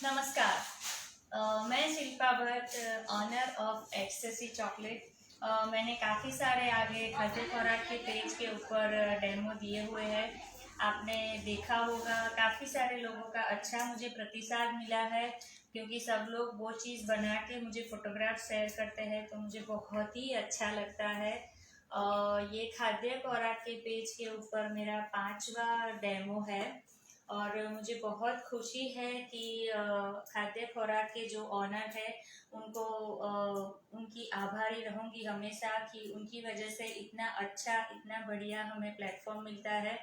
नमस्कार। मैं Shilpa Bhatt, owner of Ecstasy chocolate. मैंने काफ़ी सारे आगे खाद्य खुराक के पेज के ऊपर डेमो दिए हुए हैं। आपने देखा होगा काफ़ी सारे लोगों का अच्छा मुझे प्रतिसाद मिला है, क्योंकि सब लोग वो चीज़ बना के मुझे फ़ोटोग्राफ शेयर करते हैं, तो मुझे बहुत ही अच्छा लगता है। ये खाद्य खुराक के पेज के ऊपर मेरा 5वां डेमो है और मुझे बहुत खुशी है कि खाद्य खुराक के जो ऑनर है उनको उनकी आभारी रहूँगी हमेशा कि उनकी वजह से इतना अच्छा इतना बढ़िया हमें प्लेटफॉर्म मिलता है।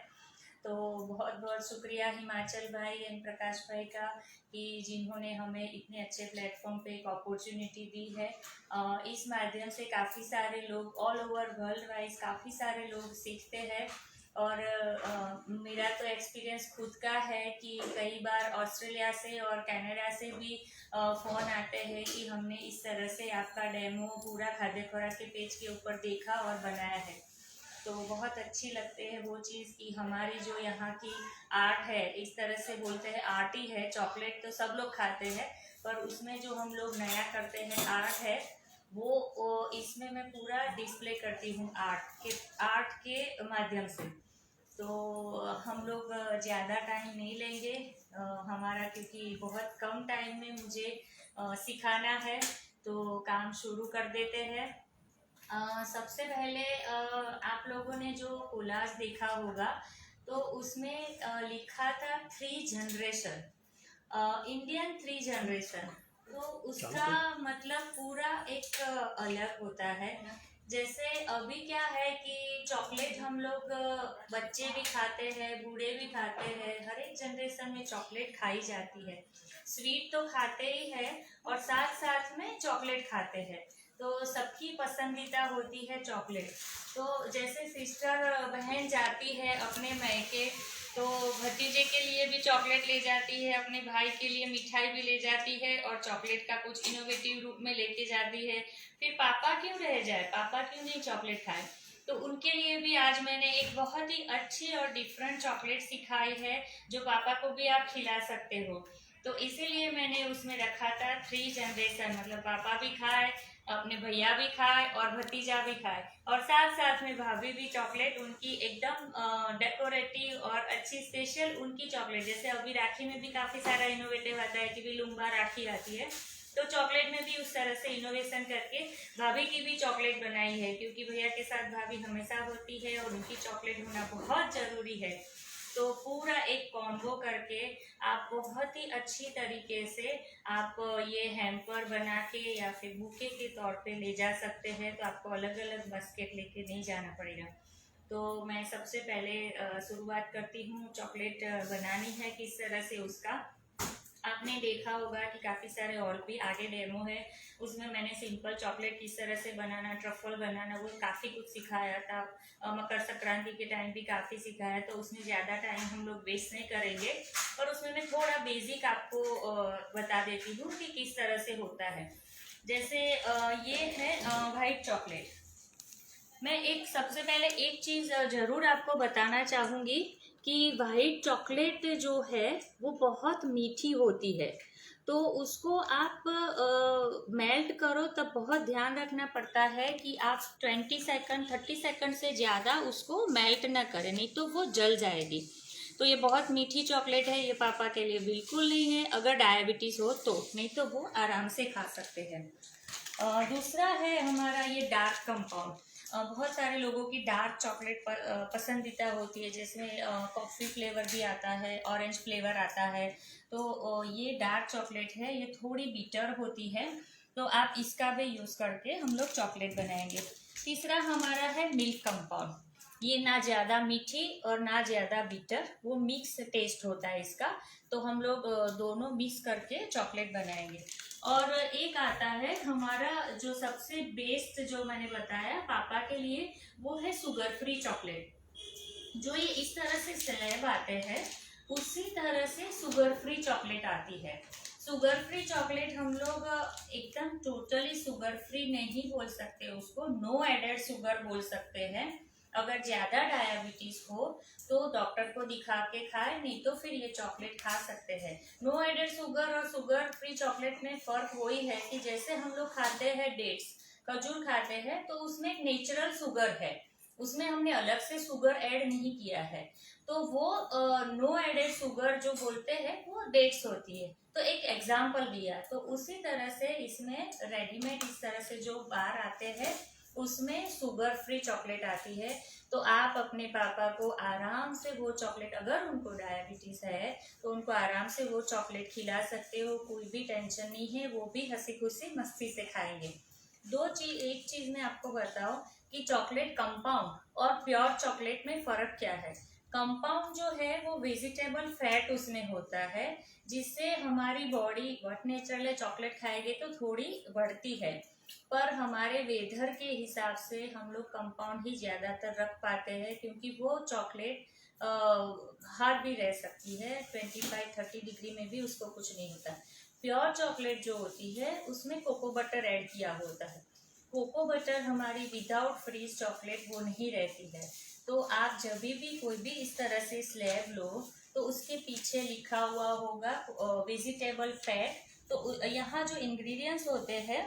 तो बहुत बहुत शुक्रिया हिमाचल भाई एंड प्रकाश भाई का कि जिन्होंने हमें इतने अच्छे प्लेटफॉर्म पे एक अपॉर्चुनिटी दी है। इस माध्यम से काफ़ी सारे लोग ऑल ओवर वर्ल्ड वाइज काफ़ी सारे लोग सीखते हैं। और मेरा तो एक्सपीरियंस खुद का है कि कई बार ऑस्ट्रेलिया से और कनाडा से भी फ़ोन आते हैं कि हमने इस तरह से आपका डेमो पूरा खाद्य खुराक के पेज के ऊपर देखा और बनाया है। तो बहुत अच्छी लगते हैं वो चीज़ कि हमारी जो यहाँ की आर्ट है, इस तरह से बोलते हैं आर्ट ही है। चॉकलेट तो सब लोग खाते हैं, पर उसमें जो हम लोग नया करते हैं आर्ट है वो इसमें मैं पूरा डिस्प्ले करती हूँ आर्ट के माध्यम से। तो हम लोग ज़्यादा टाइम नहीं लेंगे हमारा, क्योंकि बहुत कम टाइम में मुझे सिखाना है, तो काम शुरू कर देते हैं। सबसे पहले आप लोगों ने जो कोलाज देखा होगा तो उसमें लिखा था 3 जनरेशन, इंडियन 3 जनरेशन। तो उसका मतलब पूरा एक अलग होता है। जैसे अभी क्या है कि चॉकलेट हम लोग बच्चे भी खाते हैं, बूढ़े भी खाते हैं, हर एक जनरेशन में चॉकलेट खाई जाती है। स्वीट तो खाते ही है और साथ साथ में चॉकलेट खाते हैं, तो सबकी पसंदीदा होती है चॉकलेट। तो जैसे सिस्टर बहन जाती है अपने मायके, तो भतीजे के लिए भी चॉकलेट ले जाती है, अपने भाई के लिए मिठाई भी ले जाती है और चॉकलेट का कुछ इनोवेटिव रूप में लेके जाती है। फिर पापा क्यों रह जाए, पापा क्यों नहीं चॉकलेट खाए, तो उनके लिए भी आज मैंने एक बहुत ही अच्छी और डिफरेंट चॉकलेट सिखाई है जो पापा को भी आप खिला सकते हो। तो इसीलिए मैंने उसमें रखा था 3 जनरेशन, मतलब पापा भी खाए, अपने भैया भी खाए और भतीजा भी खाए, और साथ साथ में भाभी भी चॉकलेट उनकी एकदम डेकोरेटिव और अच्छी स्पेशल उनकी चॉकलेट। जैसे अभी राखी में भी काफ़ी सारा इनोवेटिव आता है कि भी लुम्बा राखी आती है, तो चॉकलेट में भी उस तरह से इनोवेशन करके भाभी की भी चॉकलेट बनाई है, क्योंकि भैया के साथ भाभी हमेशा होती है और उनकी चॉकलेट होना बहुत ज़रूरी है। तो पूरा एक कॉम्बो करके आप बहुत ही अच्छी तरीके से आप ये हैम्पर बना के या फिर बुके के तौर पे ले जा सकते हैं। तो आपको अलग अलग बास्केट लेके नहीं जाना पड़ेगा। तो मैं सबसे पहले शुरुआत करती हूँ, चॉकलेट बनानी है किस तरह से उसका। आपने देखा होगा कि काफ़ी सारे और भी आगे डेमो है, उसमें मैंने सिंपल चॉकलेट किस तरह से बनाना, ट्रफल बनाना, वो काफ़ी कुछ सिखाया था। मकर संक्रांति के टाइम भी काफ़ी सिखाया, तो उसमें ज़्यादा टाइम हम लोग वेस्ट नहीं करेंगे, और उसमें मैं थोड़ा बेसिक आपको बता देती हूँ कि किस तरह से होता है। जैसे ये है वाइट चॉकलेट। मैं एक सबसे पहले एक चीज़ ज़रूर आपको बताना चाहूँगी कि वाइट चॉकलेट जो है वो बहुत मीठी होती है, तो उसको आप मेल्ट करो तब बहुत ध्यान रखना पड़ता है कि आप 20 सेकंड 30 सेकंड से ज़्यादा उसको मेल्ट ना करें, नहीं तो वो जल जाएगी। तो ये बहुत मीठी चॉकलेट है, ये पापा के लिए बिल्कुल नहीं है, अगर डायबिटीज़ हो तो, नहीं तो वो आराम से खा सकते हैं। दूसरा है हमारा ये डार्क कंपाउंड। बहुत सारे लोगों की डार्क चॉकलेट पसंदीदा होती है, जिसमें कॉफ़ी फ्लेवर भी आता है, ऑरेंज फ्लेवर आता है। तो ये डार्क चॉकलेट है, ये थोड़ी बिटर होती है, तो आप इसका भी यूज़ करके हम लोग चॉकलेट बनाएंगे। तीसरा हमारा है मिल्क कंपाउंड। ये ना ज़्यादा मीठी और ना ज़्यादा बिटर, वो मिक्स टेस्ट होता है इसका, तो हम लोग दोनों मिक्स करके चॉकलेट बनाएंगे। और एक आता है हमारा जो सबसे बेस्ट, जो मैंने बताया पापा के लिए, वो है शुगर फ्री चॉकलेट। जो ये इस तरह से स्लैब आते हैं उसी तरह से शुगर फ्री चॉकलेट आती है। शुगर फ्री चॉकलेट हम लोग एकदम टोटली शुगर फ्री नहीं बोल सकते, उसको नो एडेड शुगर बोल सकते हैं। अगर ज़्यादा डायबिटीज़ हो तो डॉक्टर को दिखा के खाए, नहीं तो फिर ये चॉकलेट खा सकते हैं। नो एडेड शुगर और शुगर फ्री चॉकलेट में फ़र्क वही है कि जैसे हम लोग खाते हैं डेट्स, खजूर खाते हैं, तो उसमें एक नेचुरल शुगर है, उसमें हमने अलग से शुगर ऐड नहीं किया है। तो वो नो एडेड शुगर जो बोलते हैं वो डेट्स होती है। तो एक एग्जाम्पल दिया, तो उसी तरह से इसमें रेडीमेड इस तरह से जो बार आते हैं उसमें शुगर फ्री चॉकलेट आती है। तो आप अपने पापा को आराम से वो चॉकलेट, अगर उनको डायबिटीज है तो उनको आराम से वो चॉकलेट खिला सकते हो, कोई भी टेंशन नहीं है, वो भी हंसी खुशी मस्ती से खाएंगे। एक चीज मैं आपको बताऊं कि चॉकलेट कंपाउंड और प्योर चॉकलेट में फर्क क्या है। कंपाउंड जो है वो वेजिटेबल फैट उसमें होता है, जिससे हमारी बॉडी बहुत नेचुरल है, चॉकलेट खाएंगे तो थोड़ी बढ़ती है, पर हमारे वेदर के हिसाब से हम लोग कंपाउंड ही ज्यादातर रख पाते हैं, क्योंकि वो चॉकलेट हार्ड भी रह सकती है, 25-30 डिग्री में भी उसको कुछ नहीं होता। प्योर चॉकलेट जो होती है उसमें कोको बटर ऐड किया होता है। कोको बटर हमारी विदाउट फ्रीज चॉकलेट वो नहीं रहती है। तो आप जब भी कोई भी इस तरह से स्लैब लो तो उसके पीछे लिखा हुआ होगा वेजिटेबल फैट। तो यहाँ जो इंग्रेडिएंट्स होते हैं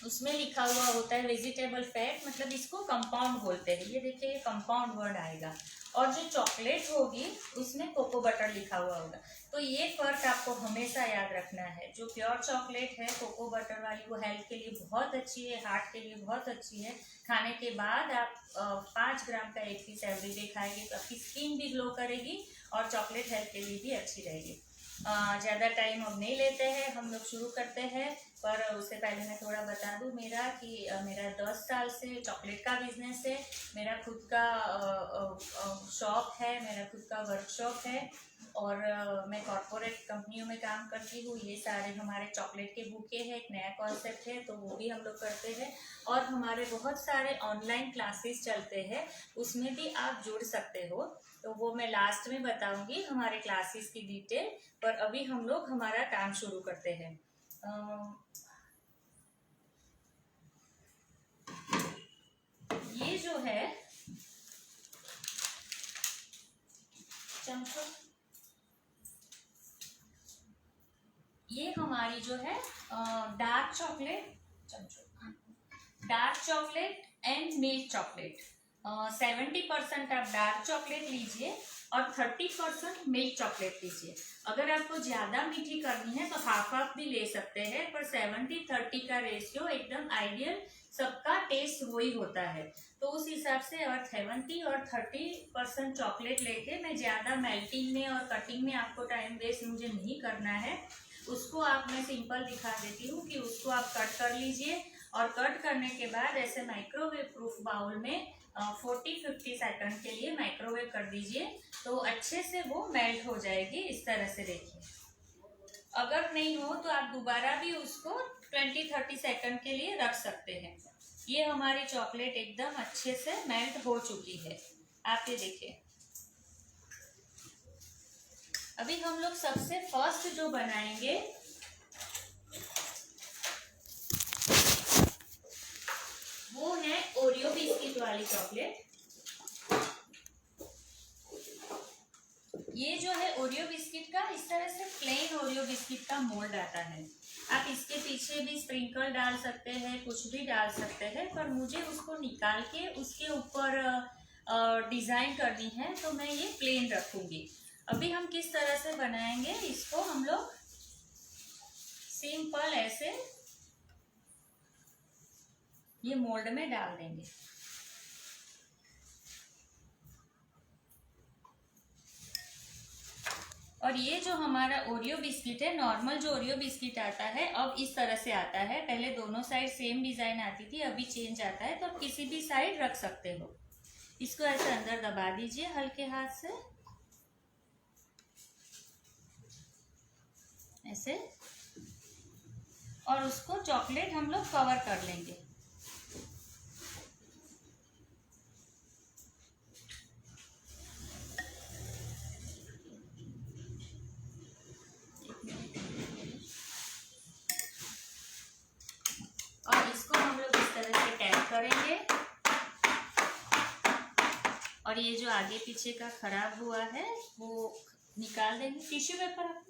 उसमें लिखा हुआ होता है वेजिटेबल फैट, मतलब इसको कंपाउंड बोलते हैं। ये देखिए, ये कंपाउंड वर्ड आएगा, और जो चॉकलेट होगी उसमें कोको बटर लिखा हुआ होगा। तो ये फर्क आपको हमेशा याद रखना है। जो प्योर चॉकलेट है कोको बटर वाली, वो हेल्थ के लिए बहुत अच्छी है, हार्ट के लिए बहुत अच्छी है। खाने के बाद आप 5 ग्राम का एक पीस एवरीडे खाएंगे तो आपकी स्किन भी ग्लो करेगी और चॉकलेट हेल्थ के लिए भी अच्छी रहेगी। ज़्यादा टाइम अब नहीं लेते हैं, हम लोग शुरू करते हैं। पर उससे पहले मैं थोड़ा बता दूं मेरा 10 साल से चॉकलेट का बिजनेस है। मेरा खुद का शॉप है, मेरा खुद का वर्कशॉप है, और मैं कॉर्पोरेट कंपनियों में काम करती हूँ। ये सारे हमारे चॉकलेट के बुके हैं, एक नया कॉन्सेप्ट है तो वो भी हम लोग करते हैं। और हमारे बहुत सारे ऑनलाइन क्लासेस चलते हैं, उसमें भी आप जुड़ सकते हो। तो वो मैं लास्ट में बताऊंगी हमारे क्लासेस की डिटेल। पर अभी हम लोग हमारा काम शुरू करते हैं। ये जो है चमचो, ये हमारी जो है dark chocolate and milk chocolate. 70% आप डार्क चॉकलेट लीजिए और 30% मिल्क चॉकलेट लीजिए। अगर आपको ज्यादा मीठी करनी है तो हाफ भी ले सकते हैं, पर 70-30 का रेशियो एकदम आइडियल, सबका टेस्ट वही होता है। तो उस हिसाब से और 70 और 30% चॉकलेट लेके, मैं ज्यादा मेल्टिंग में और कटिंग में आपको टाइम वेस्ट मुझे नहीं करना है, उसको आप मैं सिंपल दिखा देती हूँ कि उसको आप कट कर लीजिए। और कट करने के बाद ऐसे माइक्रोवेव प्रूफ बाउल में 40-50 सेकंड के लिए माइक्रोवेव कर दीजिए, तो अच्छे से वो मेल्ट हो जाएगी। इस तरह से देखिए, अगर नहीं हो तो आप दोबारा भी उसको 20-30 सेकंड के लिए रख सकते हैं। ये हमारी चॉकलेट एकदम अच्छे से मेल्ट हो चुकी है, आप ये देखिए। अभी हम लोग सबसे फर्स्ट जो बनाएंगे वो है ओरियो बिस्किट वाली चॉकलेट। ये जो है ओरियो बिस्किट का, इस तरह से प्लेन ओरियो बिस्किट का मोल्ड आता है। आप इसके पीछे भी स्प्रिंकल डाल सकते हैं, कुछ भी डाल सकते हैं, पर मुझे उसको निकाल के उसके ऊपर डिजाइन करनी है तो मैं ये प्लेन रखूंगी। अभी हम किस तरह से बनाएंगे इसको, हम लोग सिंपल ऐसे ये मोल्ड में डाल देंगे। और ये जो हमारा ओरियो बिस्किट है, नॉर्मल जो ओरियो बिस्किट आता है अब इस तरह से आता है। पहले दोनों साइड सेम डिजाइन आती थी, अभी चेंज आता है, तो आप किसी भी साइड रख सकते हो। इसको ऐसे अंदर दबा दीजिए हल्के हाथ से, ऐसे, और उसको चॉकलेट हम लोग कवर कर लेंगे। और इसको हम लोग इस तरह से टैप करेंगे और ये जो आगे पीछे का खराब हुआ है वो निकाल देंगे। टिश्यू पेपर,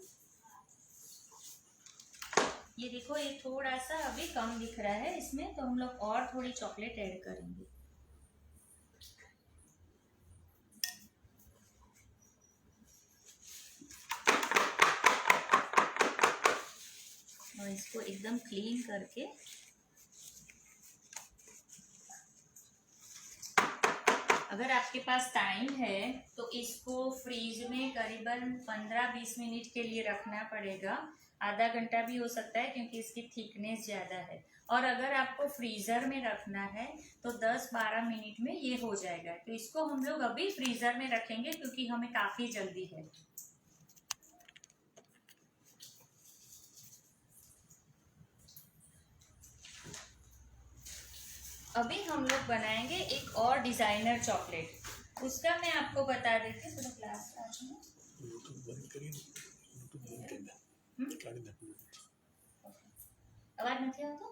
ये देखो ये थोड़ा सा अभी कम दिख रहा है इसमें, तो हम लोग और थोड़ी चॉकलेट ऐड करेंगे। और इसको एकदम क्लीन करके अगर आपके पास टाइम है तो इसको फ्रीज में करीबन 15-20 मिनट के लिए रखना पड़ेगा। आधा घंटा भी हो सकता है क्योंकि इसकी थिकनेस ज़्यादा है। और अगर आपको फ्रीज़र में रखना है तो 10-12 मिनट में ये हो जाएगा। तो इसको हम लोग अभी फ्रीज़र में रखेंगे क्योंकि हमें काफ़ी जल्दी है। अभी हम लोग बनाएंगे एक और डिजाइनर चॉकलेट। उसका मैं आपको बता देती हूँ। क्लास आवाज नहीं आता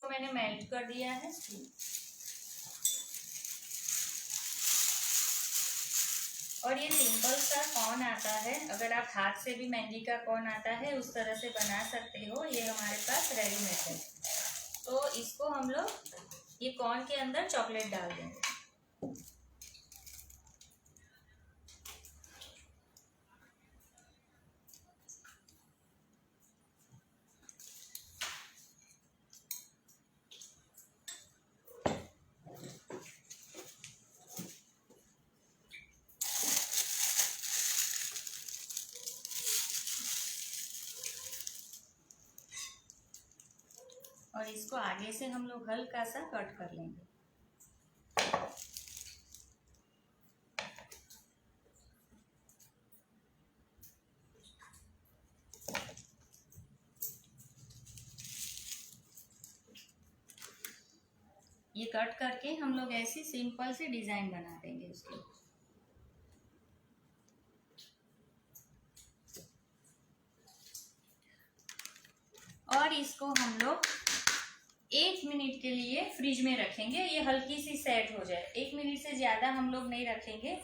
तो मैंने मेल्ट कर दिया है। और ये सिंपल सा कॉर्न आता है, अगर आप हाथ से भी मेहंदी का कॉर्न आता है उस तरह से बना सकते हो। ये हमारे पास रेडीमेड है। तो इसको हम लोग ये कॉर्न के अंदर चॉकलेट डाल देंगे। और इसको आगे से हम लोग हल्का सा कट कर लेंगे। ये कट करके हम लोग ऐसी सिंपल सी डिजाइन बना देंगे उसके। और इसको हम लोग 1 मिनट के लिए फ्रिज में रखेंगे, ये हल्की सी सेट हो जाए। 1 मिनट से ज़्यादा हम लोग नहीं रखेंगे।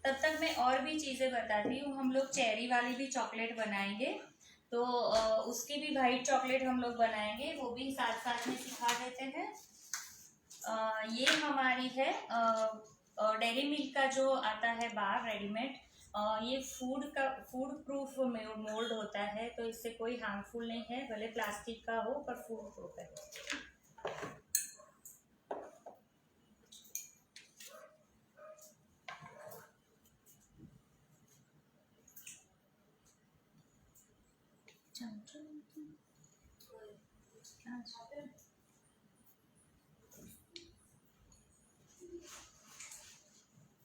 तब तक मैं और भी चीज़ें बताती हूँ। हम लोग चेरी वाली भी चॉकलेट बनाएंगे, तो उसकी भी वाइट चॉकलेट हम लोग बनाएंगे, वो भी साथ साथ में सिखा देते हैं। ये हमारी है डेयरी मिल्क का जो आता है बार रेडीमेड। ये फूड प्रूफ मोल्ड होता है, तो इससे कोई हार्मफुल नहीं है, भले प्लास्टिक का हो पर फूड प्रूफ है।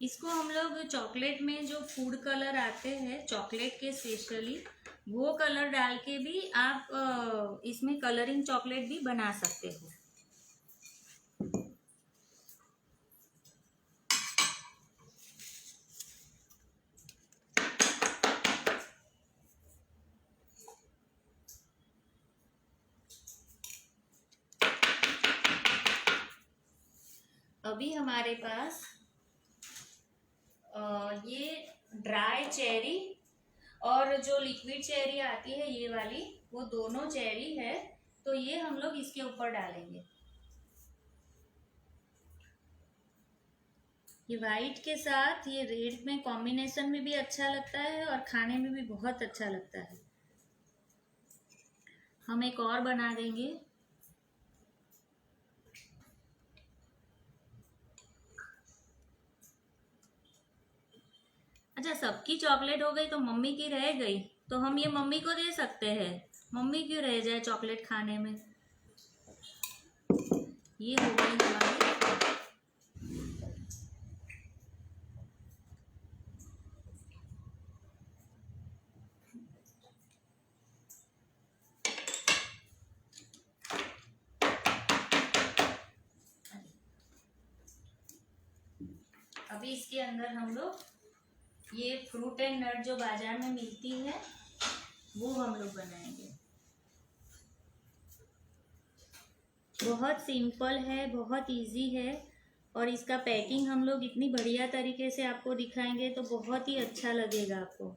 इसको हम लोग चॉकलेट में जो फूड कलर आते हैं चॉकलेट के स्पेशली, वो कलर डाल के भी आप इसमें कलरिंग चॉकलेट भी बना सकते हो। अभी हमारे पास ये ड्राई चेरी और जो लिक्विड चेरी आती है ये वाली, वो दोनों चेरी है, तो ये हम लोग इसके ऊपर डालेंगे। ये वाइट के साथ ये रेड में कॉम्बिनेशन में भी अच्छा लगता है और खाने में भी बहुत अच्छा लगता है। हम एक और बना देंगे। अच्छा, सबकी चॉकलेट हो गई तो मम्मी की रह गई, तो हम ये मम्मी को दे सकते हैं। मम्मी क्यों रह जाए चॉकलेट खाने में। ये हो गई हमारी। अभी इसके अंदर हम लोग ये फ्रूट एंड नट जो बाजार में मिलती है वो हम लोग बनाएंगे। बहुत सिंपल है, बहुत इजी है, और इसका पैकिंग हम लोग इतनी बढ़िया तरीके से आपको दिखाएंगे तो बहुत ही अच्छा लगेगा आपको।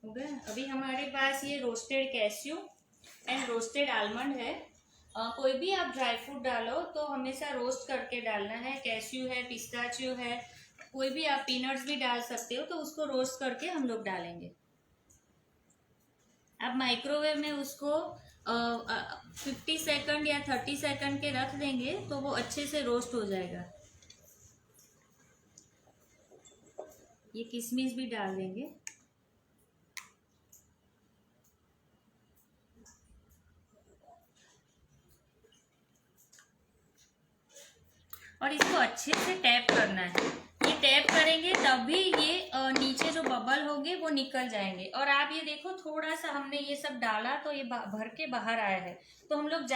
हो गया। अभी हमारे पास ये roasted cashew and roasted almond है। कोई भी आप ड्राई फ्रूट डालो तो हमेशा रोस्ट करके डालना है। कैश्यू है, पिस्ताचियो है, कोई भी आप पीनट्स भी डाल सकते हो, तो उसको रोस्ट करके हम लोग डालेंगे। आप माइक्रोवेव में उसको 50 सेकंड या 30 सेकंड के रख देंगे तो वो अच्छे से रोस्ट हो जाएगा। ये किशमिश भी डाल देंगे। और इसको अच्छे से टैप करना है। ये टैप करेंगे तभी ये नीचे जो बबल होंगे वो निकल जाएंगे। और आप ये देखो, थोड़ा सा हमने ये सब डाला तो ये भर के बाहर आया है। तो हम लोग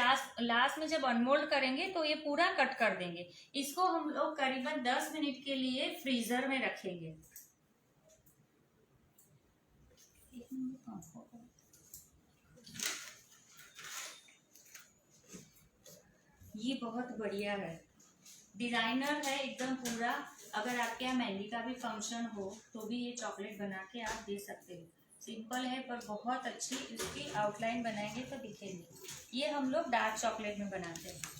लास्ट में जब अनमोल्ड करेंगे तो ये पूरा कट कर देंगे। इसको हम लोग करीबन 10 मिनट के लिए फ्रीजर में रखेंगे। ये बहुत बढ़िया है, डिजाइनर है एकदम पूरा। अगर आपके यहाँ मेहंदी का भी फंक्शन हो तो भी ये चॉकलेट बना के आप दे सकते हो। सिंपल है पर बहुत अच्छी इसकी आउटलाइन बनाएंगे तो दिखेगी। ये हम लोग डार्क चॉकलेट में बनाते हैं।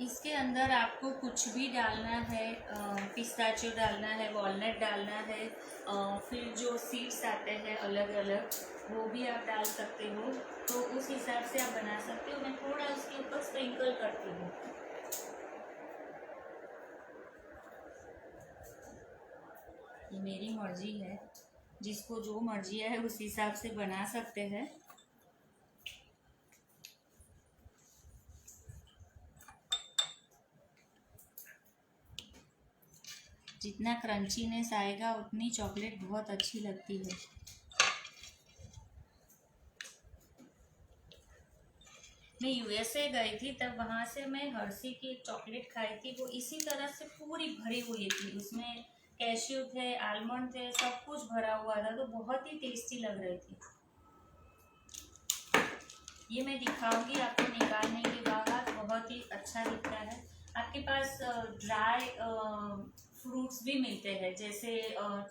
इसके अंदर आपको कुछ भी डालना है, पिस्ताचियो डालना है, वॉलनट डालना है, फिर जो सीड्स आते हैं अलग अलग वो भी आप डाल सकते हो। तो उस हिसाब से आप बना सकते हो। मैं थोड़ा उसके ऊपर स्प्रिंकल करती हूँ। ये मेरी मर्जी है, जिसको जो मर्जी है उस हिसाब से बना सकते हैं। जितना क्रंचीनेस आएगा उतनी चॉकलेट बहुत अच्छी लगती है। मैं यूएसए गई थी, तब वहाँ से मैं हर्शी की एक चॉकलेट खाई थी। वो इसी तरह से पूरी भरी हुई थी, उसमें कैश्यू थे, आलमंड थे, सब कुछ भरा हुआ था, तो बहुत ही टेस्टी लग रही थी। ये मैं दिखाऊंगी आपको निकालने के बाद, बहुत ही अच्छा दिखता है। आपके पास ड्राई फ्रूट्स भी मिलते हैं, जैसे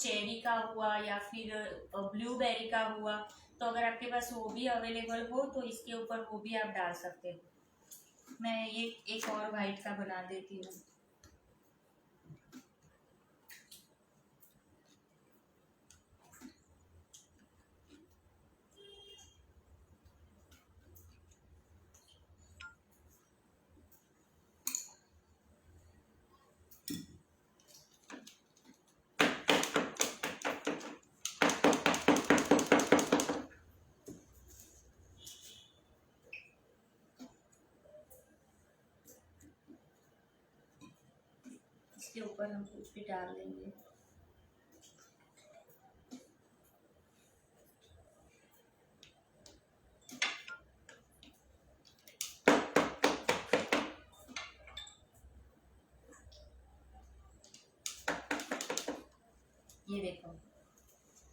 चेरी का हुआ या फिर ब्लूबेरी का हुआ। तो अगर आपके पास वो भी अवेलेबल हो तो इसके ऊपर वो भी आप डाल सकते हो। मैं ये एक और वाइट का बना देती हूँ। इसके ऊपर हम कुछ भी डाल देंगे। ये देखो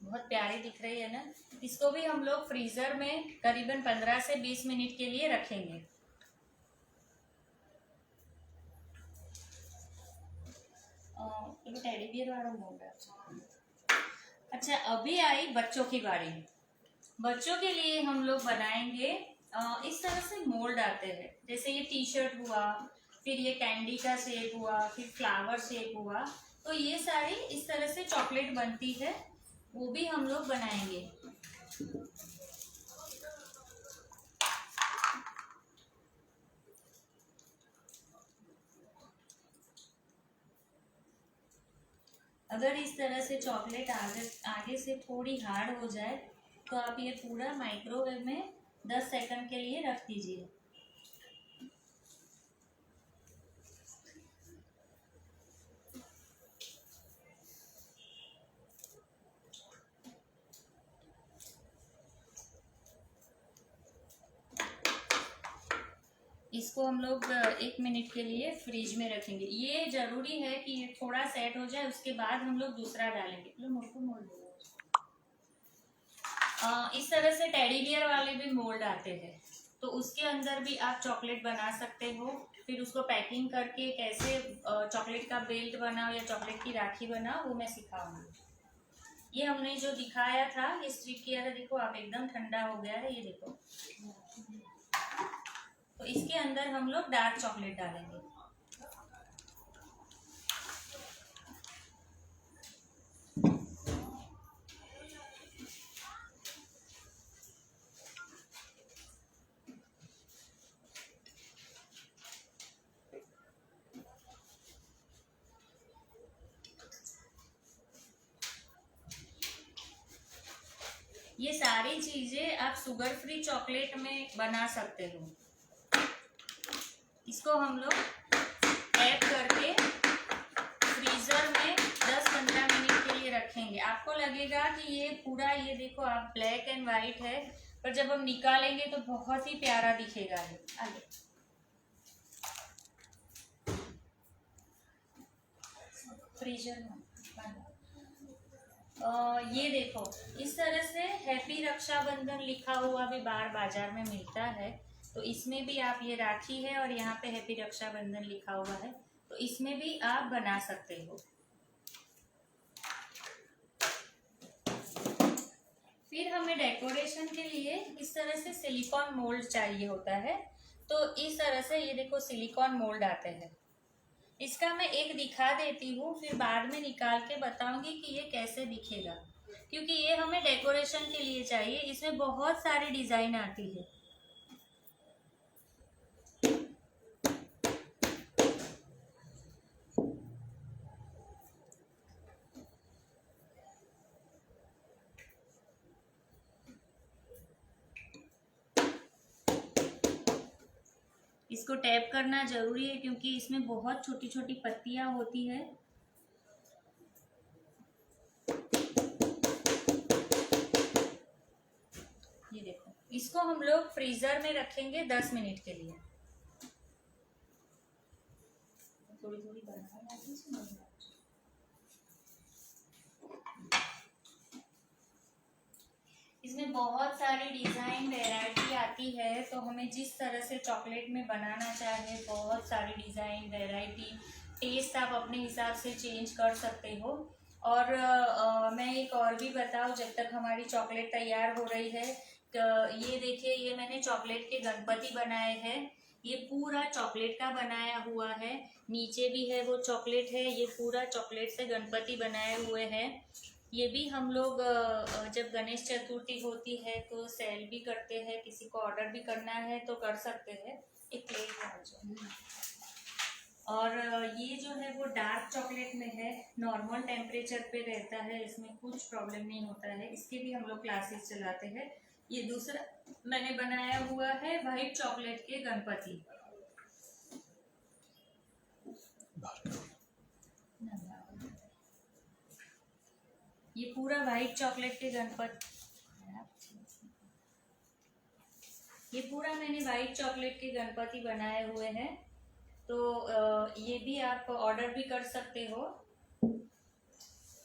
बहुत प्यारी दिख रही है ना। इसको भी हम लोग फ्रीजर में करीबन 15 से 20 मिनट के लिए रखेंगे। टेडी बियर वाला मोड है। अच्छा, अभी आई बच्चों की बारी। बच्चों के लिए हम लोग बनाएंगे इस तरह से मोल्ड आते हैं, जैसे ये टी शर्ट हुआ, फिर ये कैंडी का शेप हुआ, फिर फ्लावर शेप हुआ। तो ये सारी इस तरह से चॉकलेट बनती है, वो भी हम लोग बनाएंगे। अगर इस तरह से चॉकलेट आगे से थोड़ी हार्ड हो जाए तो आप ये पूरा माइक्रोवेव में 10 सेकंड के लिए रख दीजिए। इसको हम लोग 1 मिनट के लिए फ्रिज में रखेंगे। ये जरूरी है कि ये थोड़ा सेट हो जाए, उसके बाद हम लोग दूसरा डालेंगे। इस तरह से टेडी बियर वाले भी मोल्ड आते हैं, तो उसके अंदर भी आप चॉकलेट बना सकते हो। फिर उसको पैकिंग करके कैसे चॉकलेट का बेल्ट बनाओ या चॉकलेट की राखी बनाओ वो मैं सिखाऊंगी। ये हमने जो दिखाया था, ये स्ट्रिप किया था, देखो आप एकदम ठंडा हो गया है, ये देखो। तो इसके अंदर हम लोग डार्क चॉकलेट डालेंगे। ये सारी चीजें आप शुगर फ्री चॉकलेट में बना सकते हो। इसको हम लोग टैप करके फ्रीजर में 10-15 मिनट के लिए रखेंगे। आपको लगेगा कि ये पूरा, ये देखो आप, ब्लैक एंड वाइट है, पर जब हम निकालेंगे तो बहुत ही प्यारा दिखेगा ये। आगे फ्रीजर में ये देखो, इस तरह से हैप्पी रक्षाबंधन लिखा हुआ भी बाजार में मिलता है। तो इसमें भी आप, ये राखी है और यहाँ पे हैप्पी रक्षाबंधन लिखा हुआ है, तो इसमें भी आप बना सकते हो। फिर हमें डेकोरेशन के लिए इस तरह से सिलिकॉन मोल्ड चाहिए होता है। तो इस तरह से ये देखो सिलिकॉन मोल्ड आते हैं। इसका मैं एक दिखा देती हूँ, फिर बाद में निकाल के बताऊंगी कि ये कैसे दिखेगा, क्योंकि ये हमें डेकोरेशन के लिए चाहिए। इसमें बहुत सारी डिजाइन आती है। इसको टैप करना जरूरी है क्योंकि इसमें बहुत छोटी छोटी पत्तियां होती है। ये देखो, इसको हम लोग फ्रीजर में रखेंगे 10 मिनट के लिए। थोड़ी थोड़ी इसमें बहुत सारी डिजाइन वैरायटी आती है, तो हमें जिस तरह से चॉकलेट में बनाना चाहे, बहुत सारी डिजाइन वैरायटी, टेस्ट आप अपने हिसाब से चेंज कर सकते हो। और मैं एक और भी बताऊं, जब तक हमारी चॉकलेट तैयार हो रही है, तो ये देखिए, ये मैंने चॉकलेट के गणपति बनाए हैं। ये पूरा चॉकलेट का बनाया हुआ है, नीचे भी है वो चॉकलेट है, ये पूरा चॉकलेट से गणपति बनाए हुए हैं। ये भी हम लोग जब गणेश चतुर्थी होती है तो सेल भी करते हैं, किसी को ऑर्डर भी करना है तो कर सकते हैं। एक प्लेट डाल दो। और ये जो है वो डार्क चॉकलेट में है, नॉर्मल टेम्परेचर पे रहता है, इसमें कुछ प्रॉब्लम नहीं होता है। इसके भी हम लोग क्लासेस चलाते हैं। ये दूसरा मैंने बनाया हुआ है वाइट चॉकलेट के गणपति। ये पूरा वाइट चॉकलेट के गणपति, ये पूरा मैंने वाइट चॉकलेट के गणपति बनाए हुए हैं। तो ये भी आप ऑर्डर भी कर सकते हो।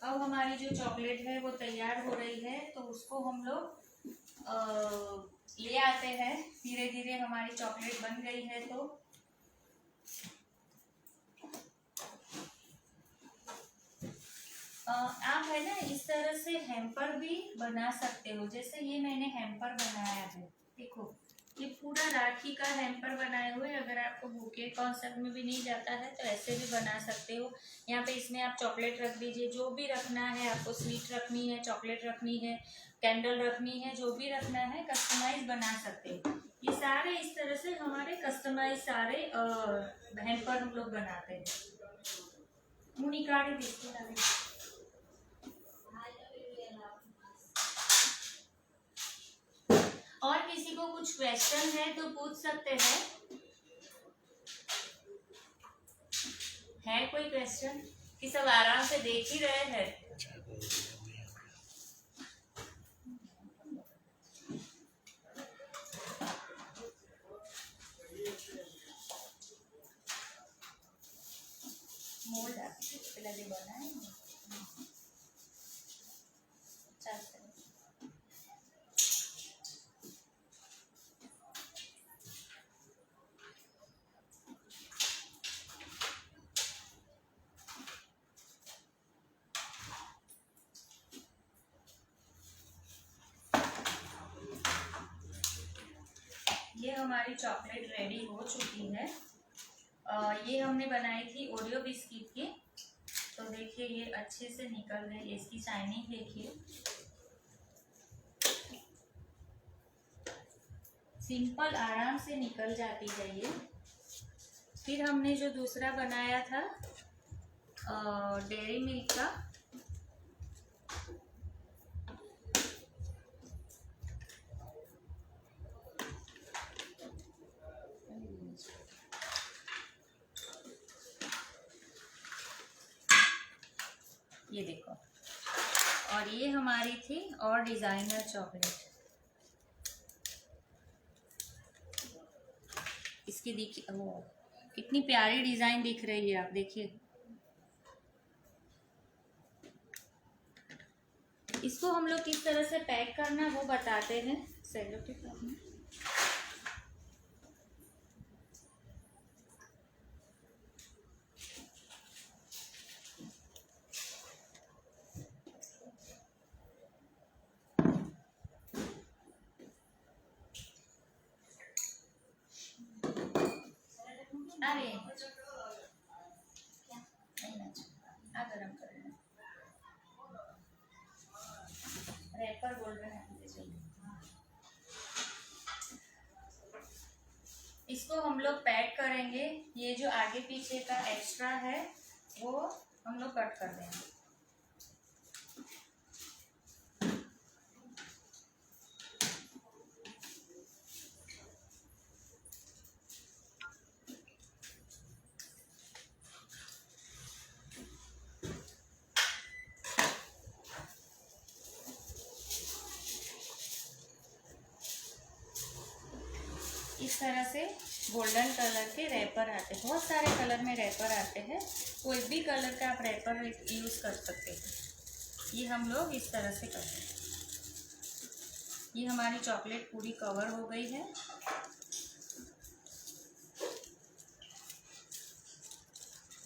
अब हमारी जो चॉकलेट है वो तैयार हो रही है, तो उसको हम लोग ले आते हैं। धीरे धीरे हमारी चॉकलेट बन गई है। तो आप है ना, इस तरह से हैम्पर भी बना सकते हो। जैसे ये मैंने हैम्पर बनाया है, देखो ये पूरा राखी का हैम्पर बनाए हुए। अगर आपको बुके कॉन्सेप्ट में भी नहीं जाता है तो ऐसे भी बना सकते हो। यहाँ पे इसमें आप चॉकलेट रख दीजिए, जो भी रखना है आपको, स्वीट रखनी है, चॉकलेट रखनी है, कैंडल रखनी है, जो भी रखना है कस्टमाइज बना सकते हो। ये सारे इस तरह से हमारे कस्टमाइज सारे हैम्पर हम लोग बनाते हैं। मुनिकाड़ी देखते हैं। और किसी को कुछ क्वेश्चन है तो पूछ सकते हैं। है कोई क्वेश्चन कि सब आराम से देख ही रहे हैं? मोल्ड लगे बनाए ये हमारी चॉकलेट रेडी हो चुकी है। ये हमने बनाई थी ओरियो बिस्किट की। तो देखिए ये अच्छे से निकल रही है, इसकी शाइनिंग देखिए। सिंपल आराम से निकल जाती है ये। फिर हमने जो दूसरा बनाया था डेयरी मिल्क का, ये देखो। और ये हमारी थी और डिजाइनर चॉकलेट। इसकी देखिए वो कितनी प्यारी डिजाइन दिख रही है, आप देखिए। इसको हम लोग किस तरह से पैक करना वो बताते हैं। सेलो टेप में अरे गरम कर रैपर बोल रहे हैं। इसको हम लोग पैक करेंगे। ये जो आगे पीछे का एक्स्ट्रा है वो हम लोग कट कर देंगे। इस तरह से गोल्डन कलर के रैपर आते हैं। बहुत सारे कलर में रैपर आते हैं, कोई भी कलर का आप रैपर यूज़ कर सकते हैं। ये हम लोग इस तरह से करते हैं। ये हमारी चॉकलेट पूरी कवर हो गई है।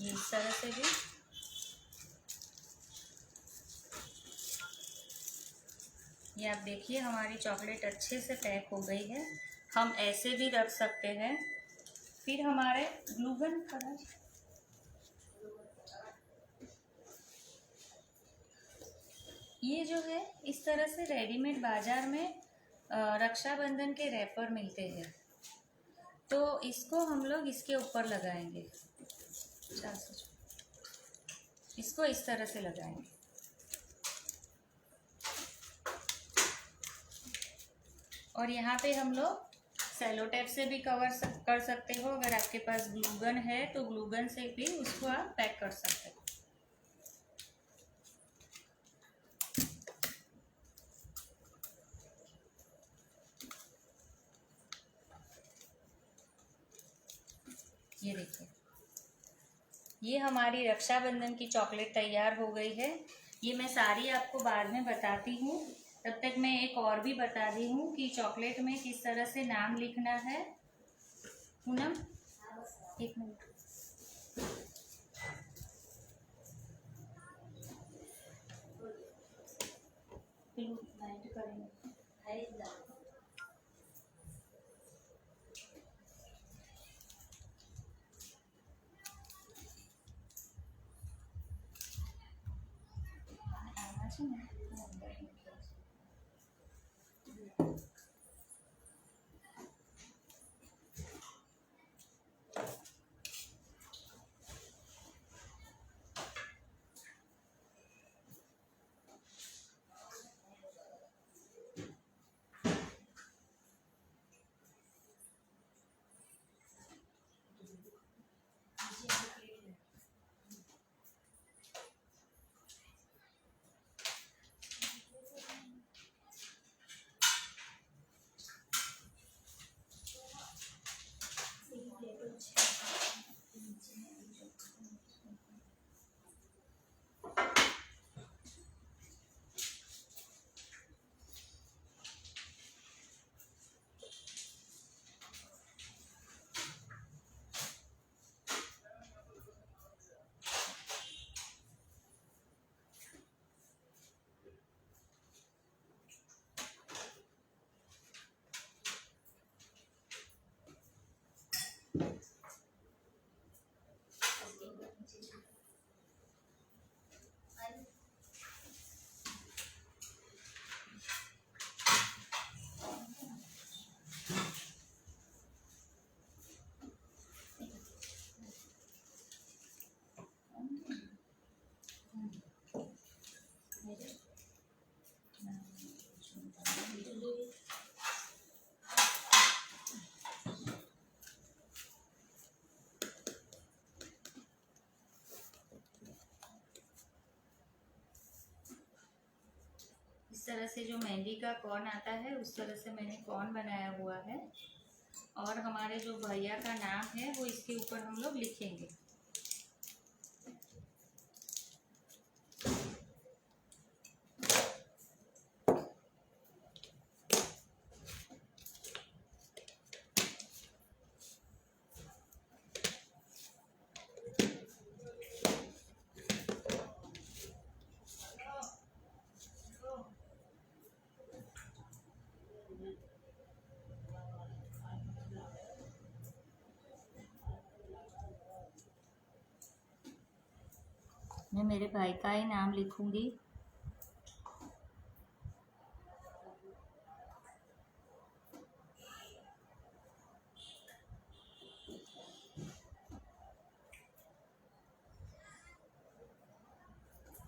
ये इस तरह से भी। ये आप देखिए हमारी चॉकलेट अच्छे से पैक हो गई है। हम ऐसे भी रख सकते हैं। फिर हमारे ग्लूगन खड़ा, ये जो है इस तरह से रेडीमेड बाजार में रक्षाबंधन के रैपर मिलते हैं। तो इसको हम लोग इसके ऊपर लगाएंगे। इसको इस तरह से लगाएंगे। और यहाँ पे हम लोग सेलो टेप से भी कवर कर सकते हो। अगर आपके पास ग्लूगन है तो ग्लूगन से भी उसको आप पैक कर सकते हो। ये देखिए, ये हमारी रक्षाबंधन की चॉकलेट तैयार हो गई है। ये मैं सारी आपको बाद में बताती हूँ। तब तक मैं एक और भी बता दी हूँ कि चॉकलेट में किस तरह से नाम लिखना है। पूनम एक मिनट, करेंगे। इस तरह से जो मेहंदी का कॉर्न आता है उस तरह से मैंने कॉर्न बनाया हुआ है, और हमारे जो भैया का नाम है वो इसके ऊपर हम लोग लिखेंगे। मैं मेरे भाई का ही नाम लिखूंगी।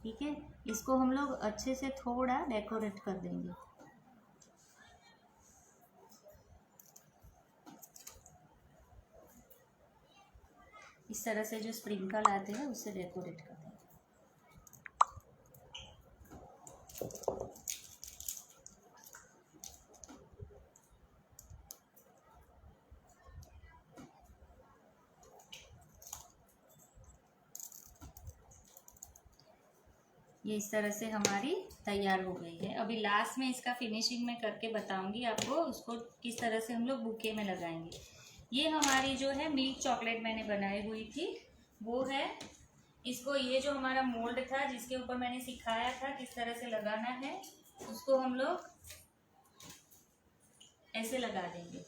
ठीक है, इसको हम लोग अच्छे से थोड़ा डेकोरेट कर देंगे। इस तरह से जो स्प्रिंकल आते हैं उससे डेकोरेट कर देंगे। ये इस तरह से हमारी तैयार हो गई है। अभी लास्ट में इसका फिनिशिंग में करके बताऊंगी आपको, उसको किस तरह से हम लोग बुके में लगाएंगे। ये हमारी जो है मिल्क चॉकलेट मैंने बनाई हुई थी वो है। इसको ये जो हमारा मोल्ड था जिसके ऊपर मैंने सिखाया था किस तरह से लगाना है, उसको हम लोग ऐसे लगा देंगे।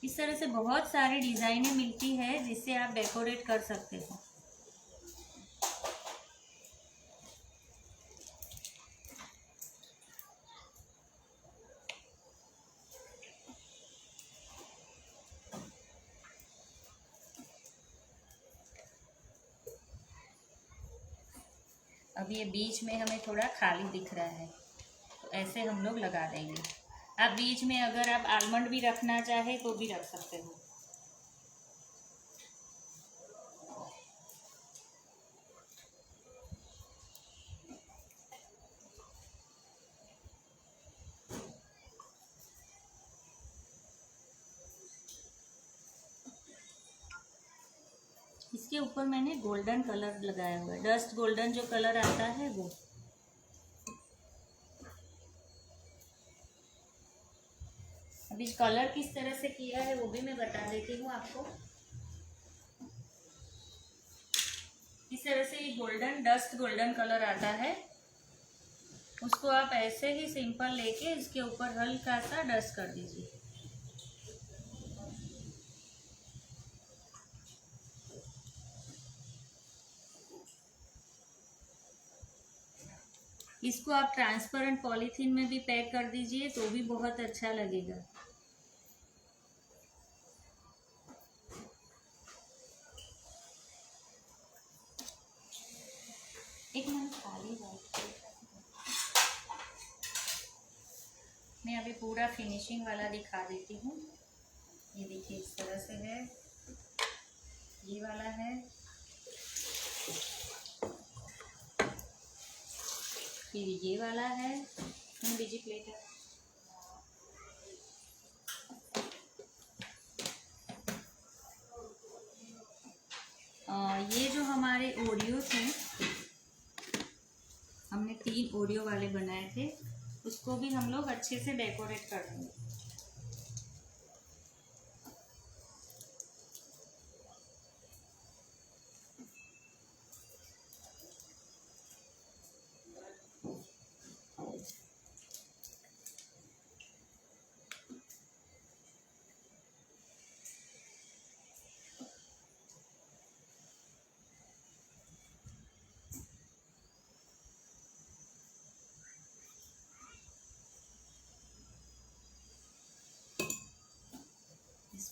इस तरह से बहुत सारी डिज़ाइनें मिलती है जिससे आप डेकोरेट कर सकते हो। अब ये बीच में हमें थोड़ा खाली दिख रहा है तो ऐसे हम लोग लगा देंगे। आप बीच में अगर आप आलमंड भी रखना चाहे तो भी रख सकते हो। इसके ऊपर मैंने गोल्डन कलर लगाया हुआ है, डस्ट गोल्डन जो कलर आता है वो। अभी कलर किस तरह से किया है वो भी मैं बता देती हूँ आपको। इस तरह से ये गोल्डन डस्ट गोल्डन कलर आता है, उसको आप ऐसे ही सिंपल लेके इसके ऊपर हल्का सा डस्ट कर दीजिए। इसको आप ट्रांसपेरेंट पॉलीथीन में भी पैक कर दीजिए तो भी बहुत अच्छा लगेगा। एक मिनट खाली मैं अभी पूरा फिनिशिंग वाला दिखा देती हूँ। ये देखिए इस तरह से है, ये वाला है, फिर ये वाला है, बीजी प्लेट है। ये जो हमारे ओरियो थे, हमने 3 ओरियो वाले बनाए थे, उसको भी हम लोग अच्छे से डेकोरेट कर देंगे।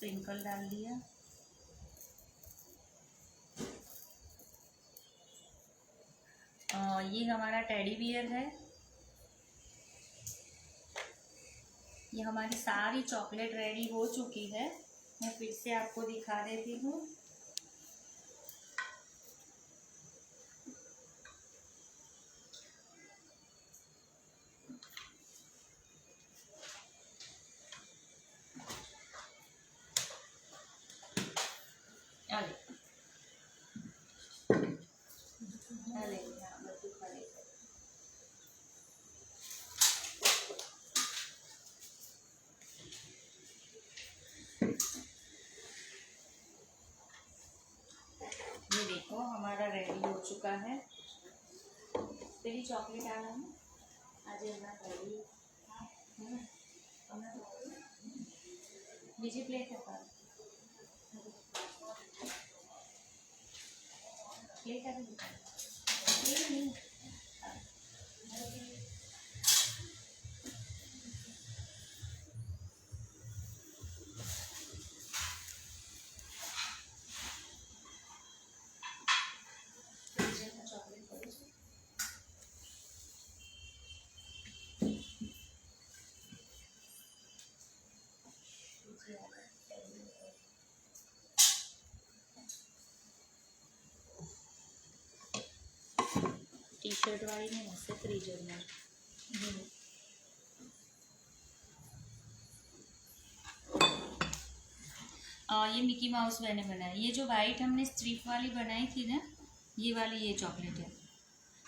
स्प्रिंकल डाल दिया। ये हमारा टेडी बियर है। ये हमारी सारी चॉकलेट रेडी हो चुकी है। मैं फिर से आपको दिखा देती हूँ। ये देखो हमारा रेडी हो चुका है। तेरी चॉकलेट आना है आज रेडी। बीजी प्लेट है पर प्लेट है नहीं। टी शर्ट वाली ने मुझसे फ्रीजर में ये मिकी माउस मैंने बनाया। ये जो वाइट हमने स्ट्रिप वाली बनाई थी ना, ये वाली ये चॉकलेट है।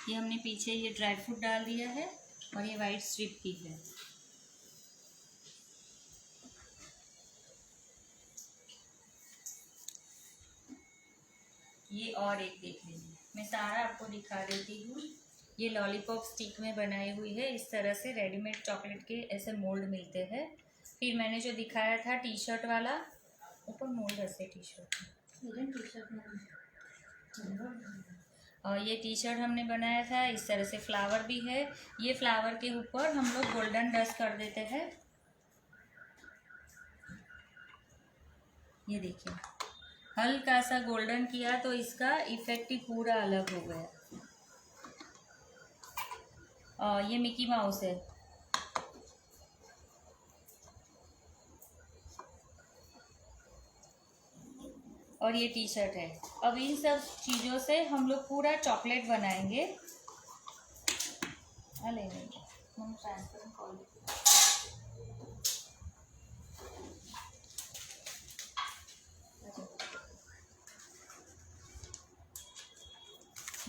ये हमने पीछे ये ड्राई फ्रूट डाल दिया है और ये वाइट स्ट्रिप की है। ये और एक देख लीजिए, मैं सारा आपको दिखा देती हूँ। ये लॉलीपॉप स्टिक में बनाई हुई है। इस तरह से रेडीमेड चॉकलेट के ऐसे मोल्ड मिलते हैं। फिर मैंने जो दिखाया था टी शर्ट वाला, ऊपर मोल्ड ऐसे टी शर्ट और ये टी शर्ट हमने बनाया था। इस तरह से फ्लावर भी है। ये फ्लावर के ऊपर हम लोग गोल्डन डस्ट कर देते हैं। ये देखिए हल्का सा गोल्डन किया तो इसका इफेक्ट ही पूरा अलग हो गया। ये मिकी माउस है। और ये टी शर्ट है। अब इन सब चीज़ों से हम लोग पूरा चॉकलेट बनाएंगे।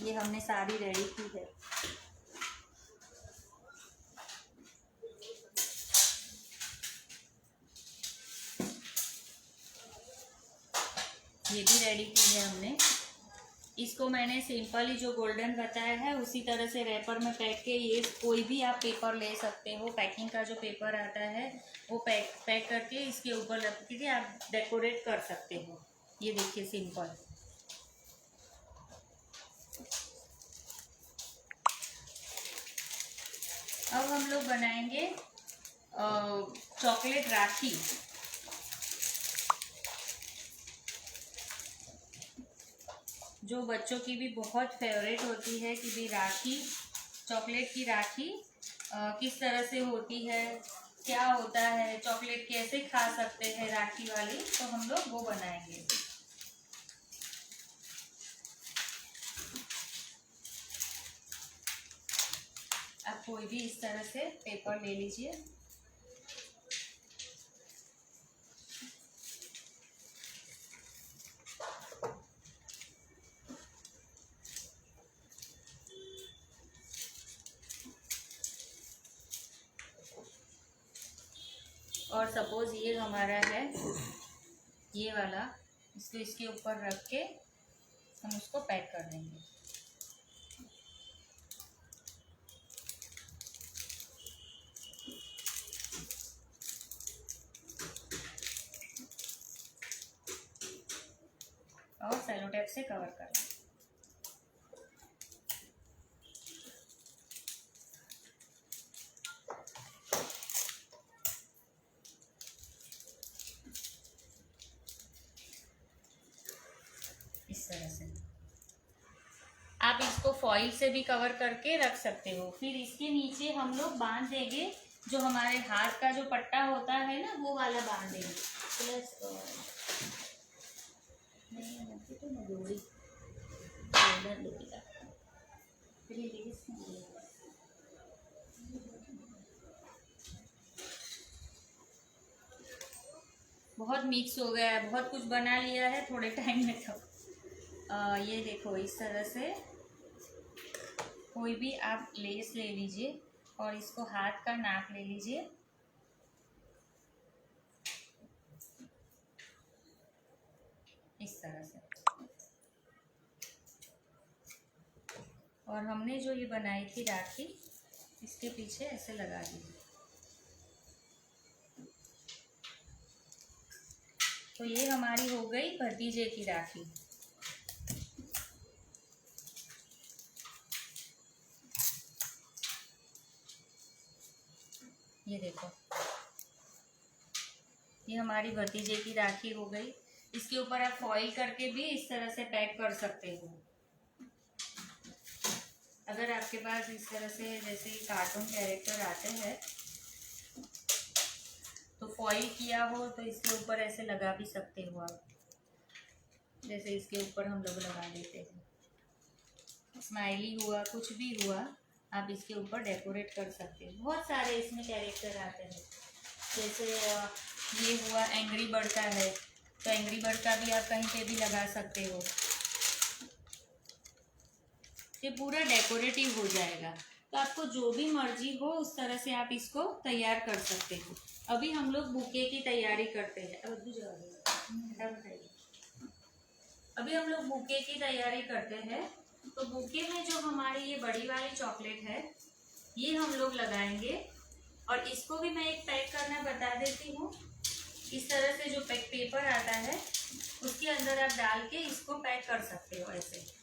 ये हमने सारी रेडी की है। ये भी रेडी की है हमने। इसको मैंने सिंपल ही जो गोल्डन बताया है उसी तरह से रैपर में पैक के, ये कोई भी आप पेपर ले सकते हो। पैकिंग का जो पेपर आता है वो पैक करके इसके ऊपर रख के आप डेकोरेट कर सकते हो। ये देखिए सिंपल। अब हम लोग बनाएंगे चॉकलेट राखी। जो बच्चों की भी बहुत फेवरेट होती है कि भी राखी, चॉकलेट की राखी किस तरह से होती है, क्या होता है, चॉकलेट कैसे खा सकते हैं राखी वाली, तो हम लोग वो बनाएंगे। आप कोई भी इस तरह से पेपर ले लीजिए। और सपोज ये हमारा है ये वाला, इसको इसके ऊपर रख के हम उसको पैक कर देंगे। और सेलो टेप से कवर कर देंगे। तरह से आप इसको फॉइल से भी कवर करके रख सकते हो। फिर इसके नीचे हम लोग बांध देंगे, जो हमारे हाथ का जो पट्टा होता है ना, वो वाला बांध देंगे। प्लस बहुत मिक्स हो गया है, बहुत कुछ बना लिया है थोड़े टाइम में। तो ये देखो, इस तरह से कोई भी आप लेस ले लीजिए और इसको हाथ का नाप ले लीजिए। इस तरह से। और हमने जो ये बनाई थी राखी, इसके पीछे ऐसे लगा दीजिए। तो ये हमारी हो गई भतीजे की राखी। ये देखो, ये हमारी भतीजे की राखी हो गई। इसके ऊपर आप फॉइल करके भी इस तरह से पैक कर सकते हो। अगर आपके पास इस तरह से जैसे कार्टून कैरेक्टर आते हैं तो फॉइल किया हो तो इसके ऊपर ऐसे लगा भी सकते हो आप, जैसे इसके ऊपर हम लोग लगा देते हैं। स्माइली हुआ, कुछ भी हुआ, आप इसके ऊपर डेकोरेट कर सकते हो। बहुत सारे इसमें कैरेक्टर आते हैं, जैसे ये हुआ एंग्री बर्ड का है, तो एंग्री बर्ड का भी आप कहीं पे भी लगा सकते हो। ये पूरा डेकोरेटिव हो जाएगा। तो आपको जो भी मर्जी हो उस तरह से आप इसको तैयार कर सकते हो। अभी हम लोग बुके की तैयारी करते हैं। अभी हम लोग बुके की तैयारी करते हैं। तो बुके में जो हमारी ये बड़ी वाली चॉकलेट है, ये हम लोग लगाएंगे। और इसको भी मैं एक पैक करना बता देती हूँ। इस तरह से जो पैक पेपर आता है उसके अंदर आप डाल के इसको पैक कर सकते हो ऐसे।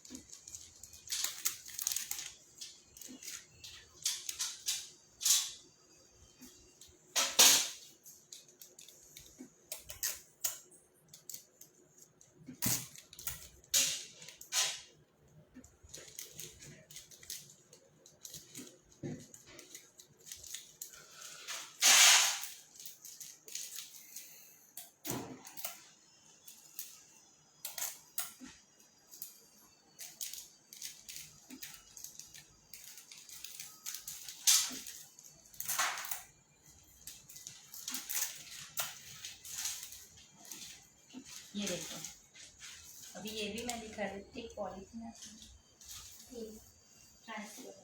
ये देखो, अभी ये भी मैं दिखा देती हूँ। एक पॉलीथीन ट्रांसफर।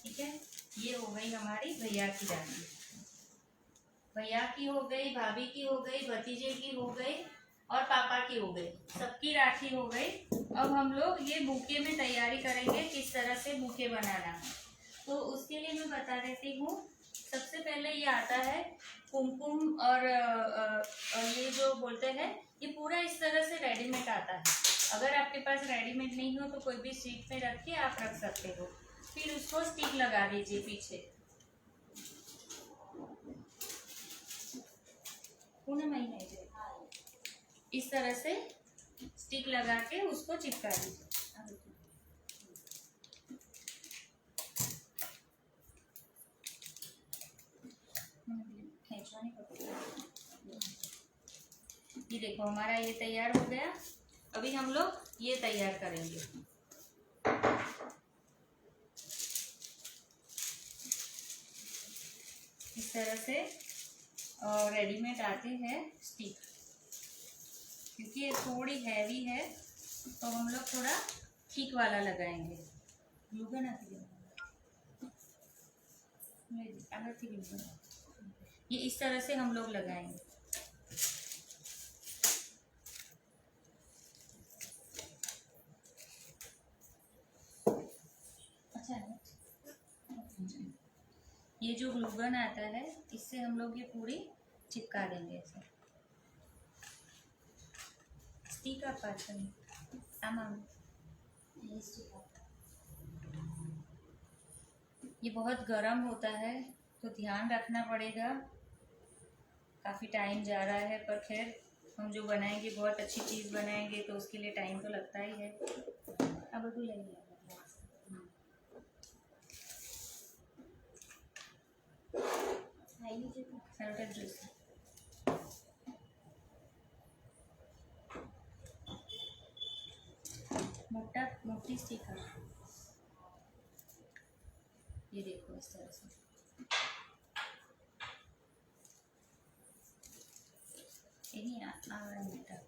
ठीक है, ये हो गई हमारी भैया की राखी। भैया की हो गई, भाभी की हो गई, भतीजे की हो गई और पापा की हो गई। सबकी राखी हो गई। अब हम लोग ये बुके में तैयारी करेंगे, किस तरह से बुके बनाना है। तो उसके लिए मैं बता देती हूँ। सबसे पहले ये आता है कुमकुम, और ये जो बोलते हैं, ये पूरा इस तरह से रेडीमेड आता है। अगर आपके पास रेडीमेड नहीं हो तो कोई भी शीट में रख के आप रख सकते हो। फिर उसको स्टिक लगा दीजिए पीछे। इस तरह से स्टिक लगा के उसको चिपका दीजिए। ये देखो, हमारा ये तैयार हो गया। अभी हम लोग ये तैयार करेंगे। इस तरह से रेडीमेड आते हैं स्टिक, क्योंकि ये थोड़ी हैवी है तो हम लोग थोड़ा थिक वाला लगाएंगे। ये इस तरह से हम लोग लगाएंगे। ये जो ग्लू गन आता है इससे हम लोग ये पूरी चिपका देंगे ऐसे। स्टिक आप ये बहुत गर्म होता है तो ध्यान रखना पड़ेगा। काफ़ी टाइम जा रहा है पर खैर हम जो बनाएंगे बहुत अच्छी चीज़ बनाएंगे तो उसके लिए टाइम तो लगता ही है। अब तो लेंगे जूस मोटी स्टिकर, ये देखो इस तरह से। ini awalnya mudah.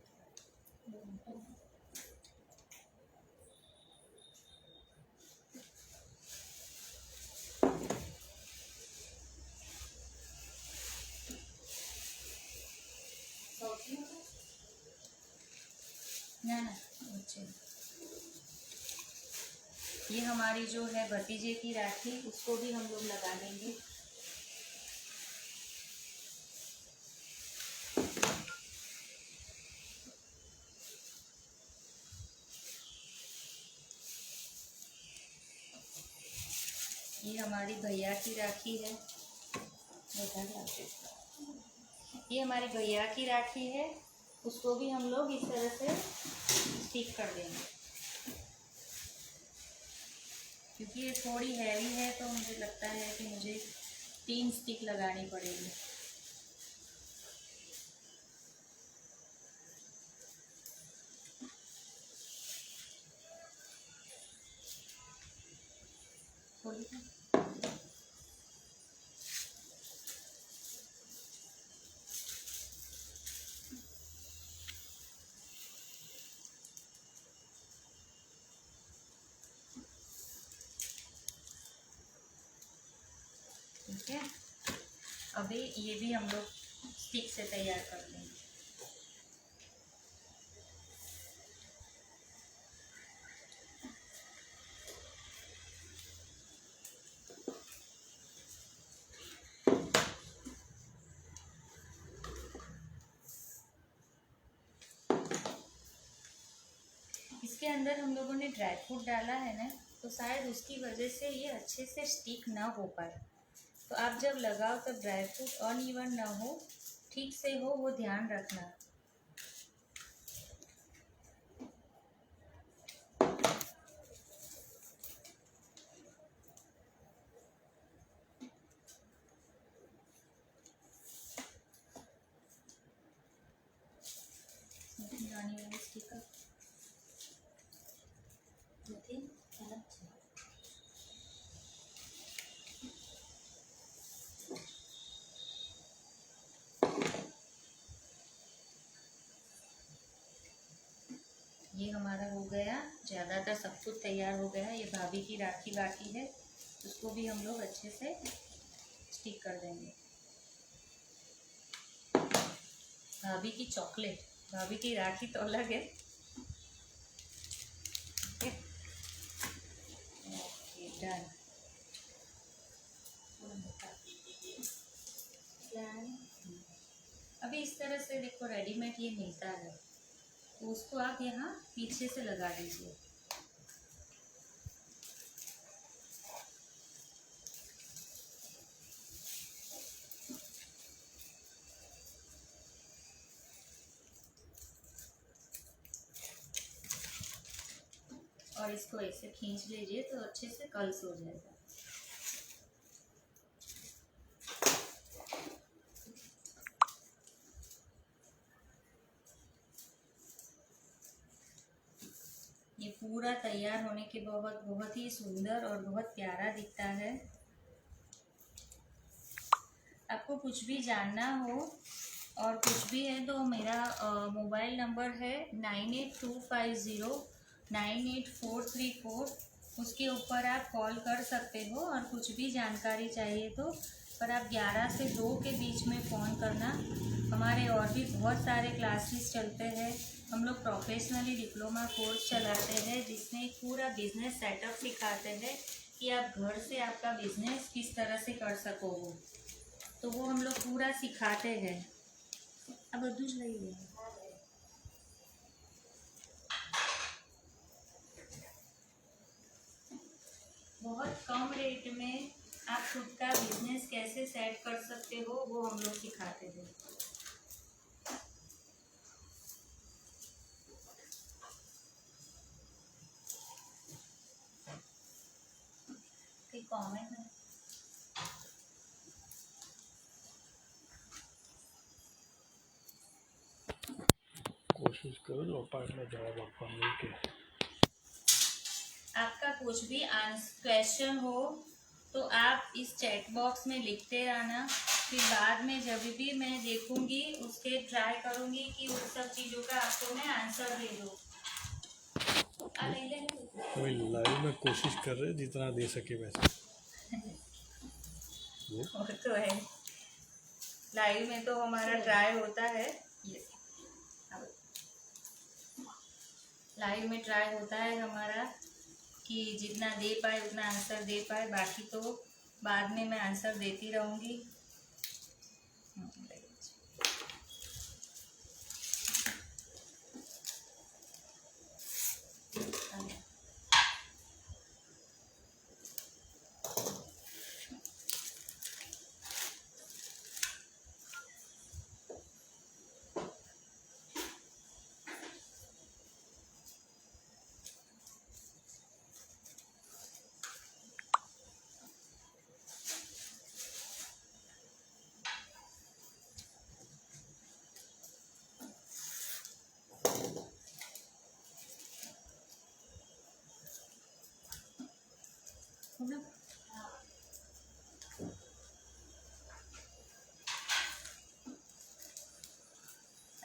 ना अच्छा, ये हमारी जो है भतीजे की राखी उसको भी हम लोग लगा देंगे। ये हमारी भैया की राखी है, ये हमारी भैया की राखी है, उसको भी हम लोग इस तरह से स्टिक कर देंगे। क्योंकि ये थोड़ी हैवी है तो मुझे लगता है कि मुझे 3 स्टिक लगानी पड़ेगी। ठीक है, अभी ये भी हम लोग स्टिक से तैयार कर लेंगे। इसके अंदर हम लोगों ने ड्राई फ्रूट डाला है ना, तो शायद उसकी वजह से ये अच्छे से स्टिक ना हो पाए। तो आप जब लगाओ तब ड्राई फ्रूट अनइवन ना हो, ठीक से हो, वो ध्यान रखना। ये हमारा हो गया, ज़्यादातर सब कुछ तैयार हो गया है। ये भाभी की राखी बाकी है, उसको भी हम लोग अच्छे से स्टिक कर देंगे। भाभी की चॉकलेट, भाभी की राखी तो अलग है। Okay done. अभी इस तरह से देखो रेडीमेड ये मिलता है, तो उसको आप यहाँ पीछे से लगा दीजिए। और इसको ऐसे खींच लीजिए तो अच्छे से कर्ल्स हो जाएगा। ये पूरा तैयार होने के बाद बहुत ही सुंदर और बहुत प्यारा दिखता है। आपको कुछ भी जानना हो और कुछ भी है तो मेरा मोबाइल नंबर है 9825098434। उसके ऊपर आप कॉल कर सकते हो, और कुछ भी जानकारी चाहिए तो पर आप 11 से 2 के बीच में फ़ोन करना। हमारे और भी बहुत सारे क्लासेस चलते हैं। हम लोग प्रोफेशनली डिप्लोमा कोर्स चलाते हैं जिसमें पूरा बिजनेस सेटअप सिखाते हैं कि आप घर से आपका बिजनेस किस तरह से कर सको हो, तो वो हम लोग पूरा सिखाते हैं। अब दूज नहीं है, बहुत कम रेट में आप खुद का बिजनेस कैसे सेट कर सकते हो वो हम लोग सिखाते हैं। कमेंट है कोशिश करो जो पार्ट में जवाब आपका मिल के। आपका कुछ भी क्वेश्चन हो तो आप इस चैट बॉक्स में लिखते रहना, फिर बाद में जब भी मैं देखूंगी उसके ट्राई करूंगी कि उन सब चीज़ों का आपको मैं आंसर दे दूँ। वही लाइव में कोशिश कर रहे जितना दे सके वैसे। वो तो है, लाइव में तो हमारा ट्राई होता है, लाइव में ट्राई होता है हमारा कि जितना दे पाए उतना आंसर दे पाए, बाकी तो बाद में मैं आंसर देती रहूँगी।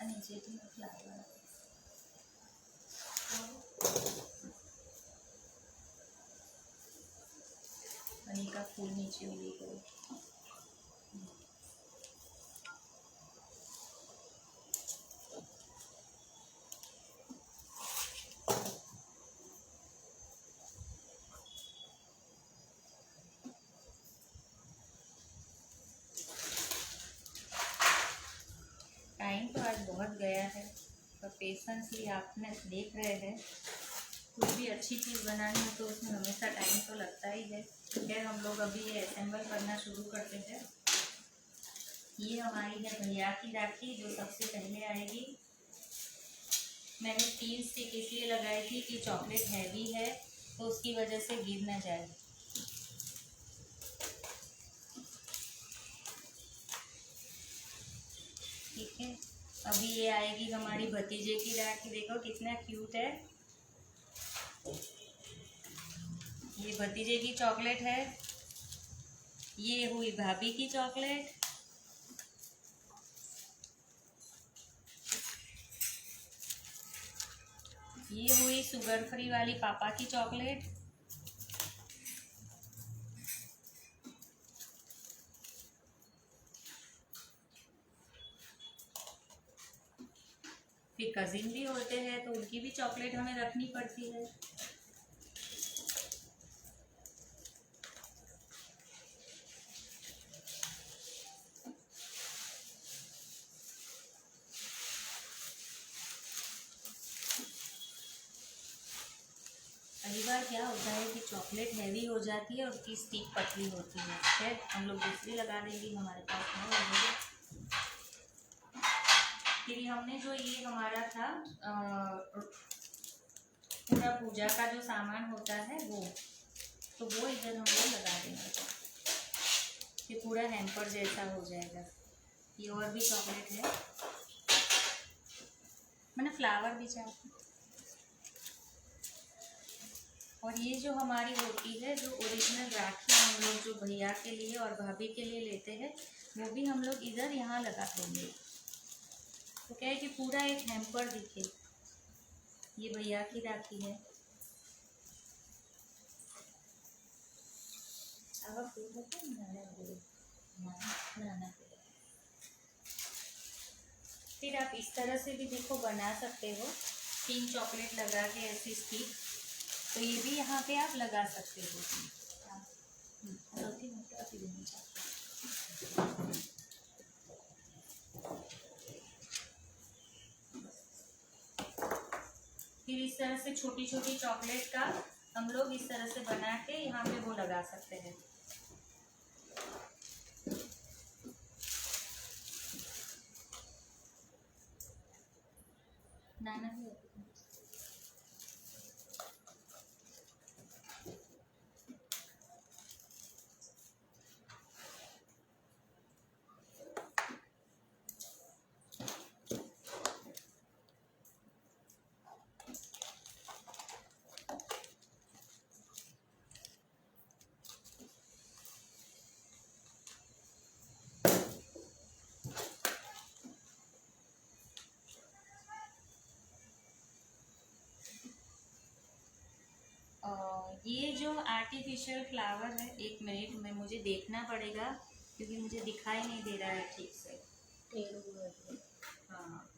नीचे तो फ्लावर मनी का फूल नीचे मिली करो। टाइम तो आज बहुत गया है, पर पेशेंसली आपने देख रहे हैं। कुछ भी अच्छी चीज़ बनानी हो तो उसमें हमेशा टाइम तो लगता ही है। फिर हम लोग अभी ये असेंबल करना शुरू करते हैं। ये हमारी है भैया की राखी जो सबसे पहले आएगी। मैंने 3 स्टिक इसलिए लगाई थी कि चॉकलेट हैवी है तो उसकी वजह से गिर ना जाए। ठीक है, अभी ये आएगी हमारी भतीजे की राखी। देखो कितना क्यूट है, ये भतीजे की चॉकलेट है। ये हुई भाभी की चॉकलेट। ये हुई शुगर फ्री वाली पापा की चॉकलेट। फिर कजिन भी होते हैं तो उनकी भी चॉकलेट हमें रखनी पड़ती है। कई बार क्या होता है कि चॉकलेट हैवी हो जाती है और उसकी स्टिक पतली होती है, फिर हम लोग दूसरी लगा देंगे, हमारे पास है। फिर हमने जो ये हमारा था पूरा पूजा का जो सामान होता है वो, तो वो इधर हम लोग लगा देंगे, ये पूरा हैम्पर जैसा हो जाएगा। ये और भी चॉकलेट है, मैंने फ्लावर भी चाहा। और ये जो हमारी होती है जो ओरिजिनल राखी हम लोग जो भैया के लिए और भाभी के लिए लेते हैं वो भी हम लोग इधर यहाँ लगा देंगे, तो क्या है कि पूरा एक हैम्पर दिखे। ये भैया की राखी है। फिर आप इस तरह से भी देखो बना सकते हो, 3 चॉकलेट लगा के ऐसी स्टिक, तो ये भी यहाँ पे आप लगा सकते हो। तरह से छोटी छोटी चॉकलेट का हम लोग इस तरह से बना के यहाँ पे वो लगा सकते हैं। नाना भी ये जो आर्टिफिशियल फ्लावर है, 1 मिनट में मुझे देखना पड़ेगा क्योंकि मुझे दिखाई नहीं दे रहा है ठीक से। हाँ,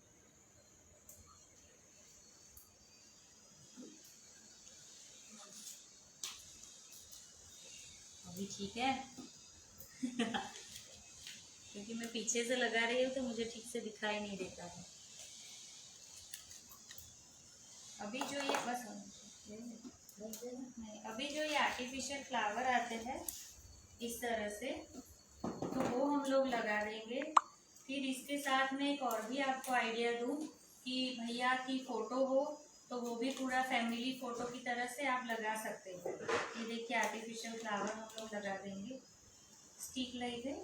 अभी ठीक है। क्योंकि मैं पीछे से लगा रही हूँ तो मुझे ठीक से दिखाई नहीं देता है। अभी जो ये बस नहीं, अभी जो ये आर्टिफिशियल फ्लावर आते हैं इस तरह से, तो वो हम लोग लगा देंगे। फिर इसके साथ में एक और भी आपको आइडिया दूँ कि भैया की फ़ोटो हो तो वो भी पूरा फैमिली फ़ोटो की तरह से आप लगा सकते हो। ये देखिए आर्टिफिशियल फ्लावर हम लोग लगा देंगे। स्टिक लगे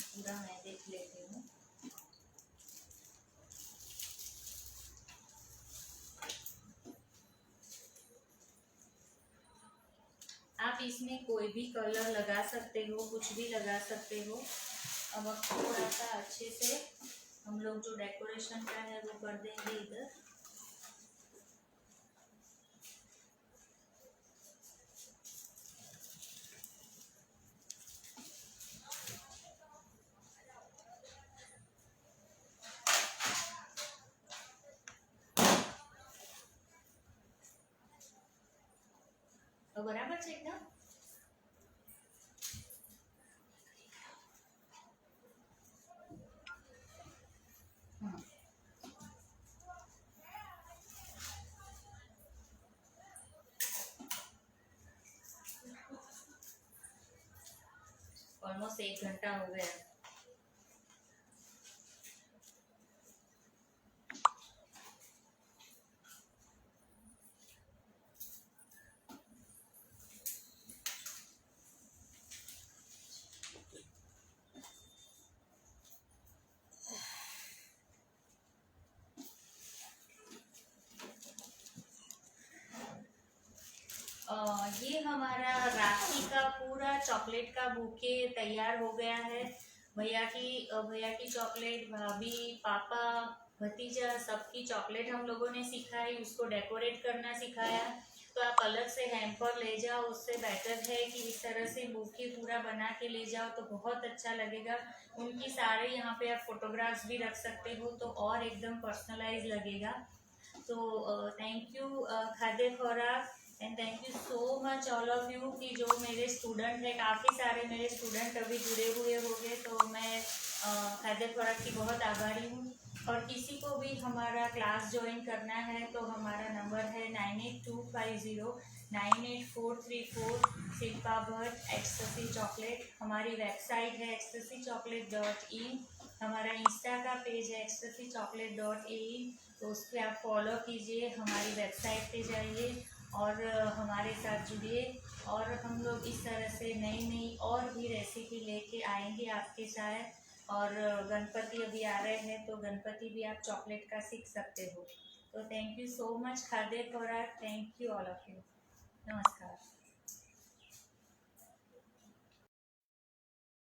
पूरा मैं देख लेती हूँ। आप इसमें कोई भी कलर लगा सकते हो, कुछ भी लगा सकते हो। अब थोड़ा सा अच्छे से हम लोग जो डेकोरेशन का है वो कर देंगे इधर। तो बराबर છે एकदम। ऑलमोस्ट 1 घंटा हो गया। ये हमारा राखी का पूरा चॉकलेट का बुके तैयार हो गया है। भैया की चॉकलेट, भाभी, पापा, भतीजा सबकी चॉकलेट हम लोगों ने सिखाई, उसको डेकोरेट करना सिखाया। तो आप अलग से हैम्पर ले जाओ, उससे बेटर है कि इस तरह से बुके पूरा बना के ले जाओ तो बहुत अच्छा लगेगा। उनकी सारे यहाँ पे आप फोटोग्राफ्स भी रख सकते हो तो और एकदम पर्सनलाइज लगेगा। तो थैंक यू खाद्य खुराक and thank you so much all of you कि जो मेरे स्टूडेंट हैं, काफ़ी सारे मेरे स्टूडेंट अभी जुड़े हुए होंगे। तो मैं खाद्य खुराक की बहुत आभारी हूँ। और किसी को भी हमारा क्लास ज्वाइन करना है तो हमारा नंबर है 9825098434 शिल्पा भट्ट एक्सटेसी चॉकलेट। हमारी वेबसाइट है ecstasy-chocolate.in। हमारा इंस्टा का पेज है ecstasy-chocolate.in। तो उस पर आप फॉलो कीजिए, हमारी वेबसाइट पे जाइए और हमारे साथ जुड़िए। और हम लोग इस तरह से नई नई और भी रेसिपी लेके आएंगे आपके साथ। और गणपति अभी आ रहे हैं तो गणपति भी आप चॉकलेट का सीख सकते हो। तो थैंक यू सो मच खाद्य खुराक। Thank you all of you. नमस्कार।